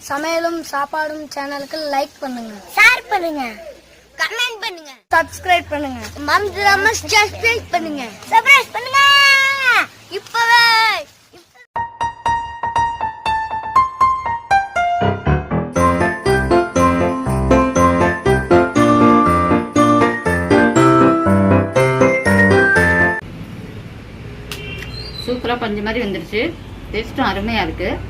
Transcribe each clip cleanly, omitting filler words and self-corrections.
சமையலும் சாப்பாடும் சேனலுக்கு லைக் பண்ணுங்க, ஷேர் பண்ணுங்க, கமெண்ட் பண்ணுங்க, சப்ஸ்கிரைப் பண்ணுங்க, மறந்துடாம சப்ஸ்கிரைப் பண்ணுங்க, சப்ஸ்கிரைப் பண்ணுங்க இப்பவே. சூப்பராக பஞ்சு மாதிரி வந்துருச்சு. டேஸ்ட்டும் அருமையாக இருக்குது.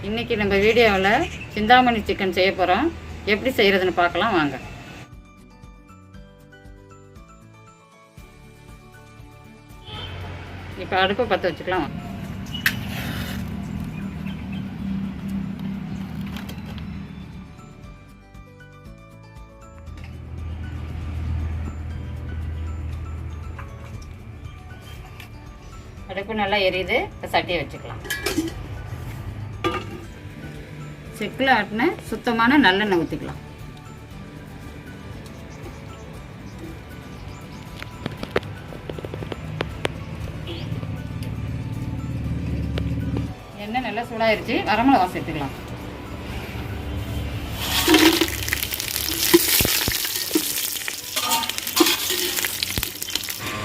இன்றைக்கி நம்ம வீடியோவில் சிந்தாமணி சிக்கன் செய்ய போகிறோம். எப்படி செய்கிறதுன்னு பார்க்கலாம் வாங்க. இப்போ அடுப்பை பற்ற வச்சுக்கலாம். அடுப்பு நல்லா எரியுது. இப்போ சட்டியை வச்சுக்கலாம். செக்கில் ஆட்டின சுத்தமான நல்லெண்ணெய் ஊற்றிக்கலாம். எண்ணெய் நல்லா சூடாயிருச்சு. வரமிளகா சேர்த்துக்கலாம்.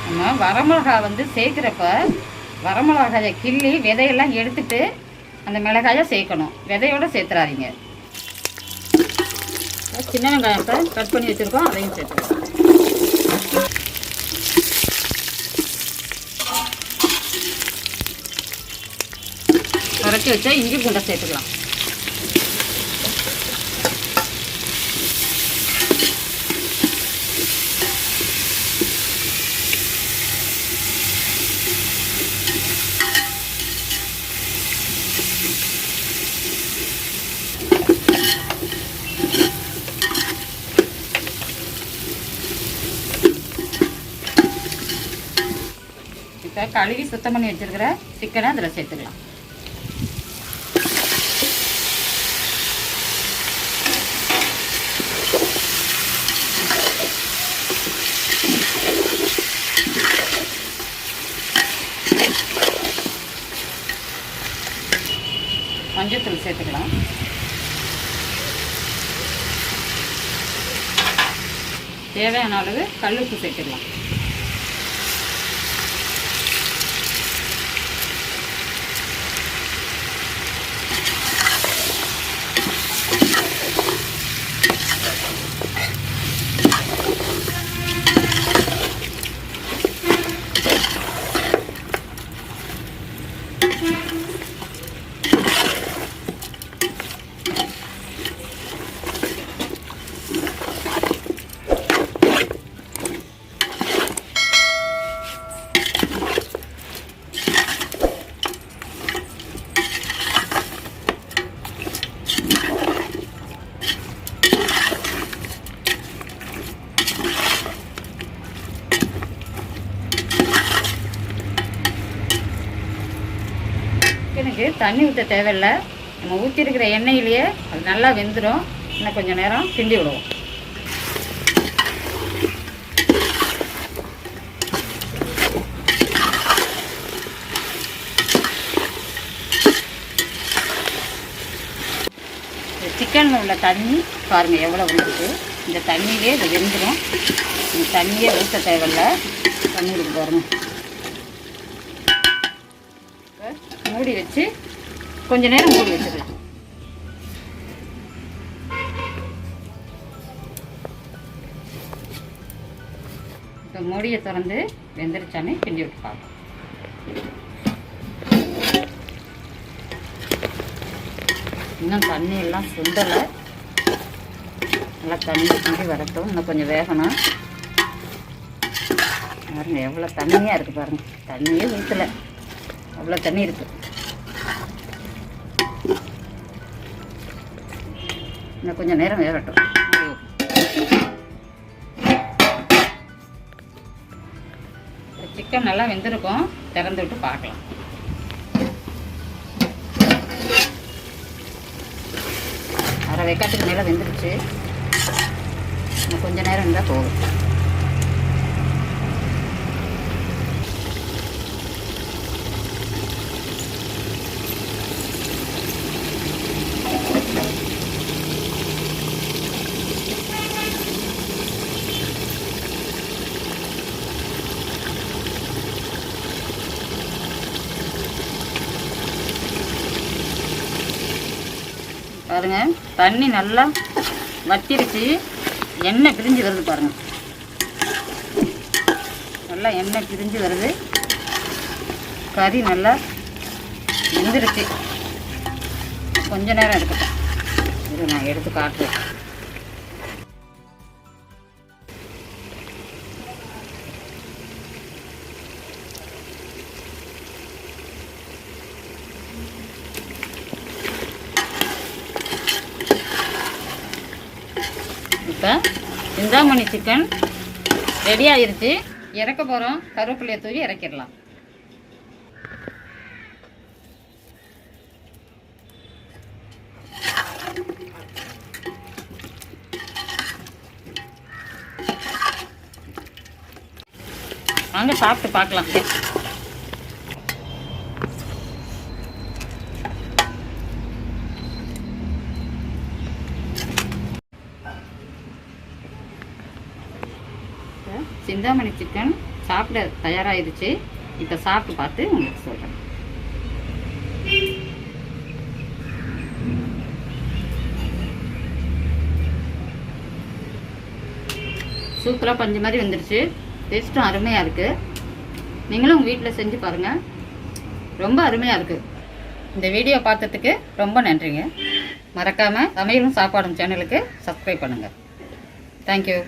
நம்ம வரமிளகா சேர்க்குறப்ப வரமிளகாயை கிள்ளி விதையெல்லாம் எடுத்துட்டு அந்த மிளகாயை சேர்க்கணும். விதையோடு சேர்த்துறாதீங்க. சின்ன வெங்காயத்தை கட் பண்ணி வச்சுருக்கோம், அதையும் சேர்த்துக்கலாம். உரைச்சி வச்சா இஞ்சி பூண்டை சேர்த்துக்கலாம். இப்போ கழுவி சுத்தம் பண்ணி வச்சுருக்கிற சிக்கனை அதில் சேர்த்துக்கலாம். மஞ்சத்தூள் சேர்த்துக்கலாம். தேவையான அளவு கல்லுப்பு சேர்த்துக்கலாம். சிக்கனுக்கு தண்ணி ஊற்ற தேவையில்லை. நம்ம ஊற்றிருக்கிற எண்ணெயிலேயே அது நல்லா வெந்துடும். இன்னும் கொஞ்சம் நேரம் கிண்டி விடுவோம். சிக்கனில் உள்ள தண்ணி பாருங்கள் எவ்வளோ வந்துருக்கு. இந்த தண்ணியிலே இது வெந்துடும். இந்த தண்ணியே ஊற்ற தேவையில்லை. தண்ணி இருக்கு பாருங்கள். மூடி வச்சு கொஞ்ச நேரம் மூடி வச்சிடலாம். இப்போ மூடியை திறந்து வெந்துருச்சானே கிண்டி விட்டு பார்ப்போம். இன்னும் தண்ணி எல்லாம் சுண்டலை, நல்லா தண்ணி கிண்டி வரட்டும். இன்னும் கொஞ்சம் வேகணும். பாருங்க எவ்வளோ தண்ணியாக இருக்குது பாருங்கள், தண்ணியே ஊற்றலை, அவ்வளோ தண்ணி இருக்குது. இன்னும் கொஞ்சம் நேரம் வேகட்டும். சிக்கன் நல்லா வெந்திருக்கும், திறந்து விட்டு பார்க்கலாம். அரை வெக்காட்டுக்கு மேலே வெந்துருச்சு. இன்னும் கொஞ்சம் நேரம் இருந்தால் போகும். பாருங்க தண்ணி நல்லா வத்திருச்சு, எண்ணெய் பிரிஞ்சு வருது பாருங்க. நல்லா எண்ணெய் பிரிஞ்சு வருது, கறி நல்லா வெந்துருச்சு. கொஞ்ச நேரம் எடுக்கட்டும், இது நான் எடுத்து காட்டுறேன். இப்போ சிந்தாமணி சிக்கன் ரெடி ஆயிருச்சு. இறக்க போகிறோம். கருவேப்பிலையை தூவி இறக்கிடலாம். வாங்க சாப்பிட்டு பார்க்கலாம். சிந்தாமணி சிக்கன் சாப்பிட தயாராகிடுச்சு. இப்போ சாப்பிட்டு பார்த்து உங்களுக்கு சொல்கிறேன். சூப்பராக பஞ்சு மாதிரி வந்துடுச்சு. டேஸ்ட்டும் அருமையாக இருக்குது. நீங்களும் உங்கள் வீட்டில் செஞ்சு பாருங்கள், ரொம்ப அருமையாக இருக்குது. இந்த வீடியோ பார்த்ததுக்கு ரொம்ப நன்றிங்க. மறக்காமல் சமையலும் சாப்பாடும் சேனலுக்கு சப்ஸ்கிரைப் பண்ணுங்கள். தேங்க்யூ.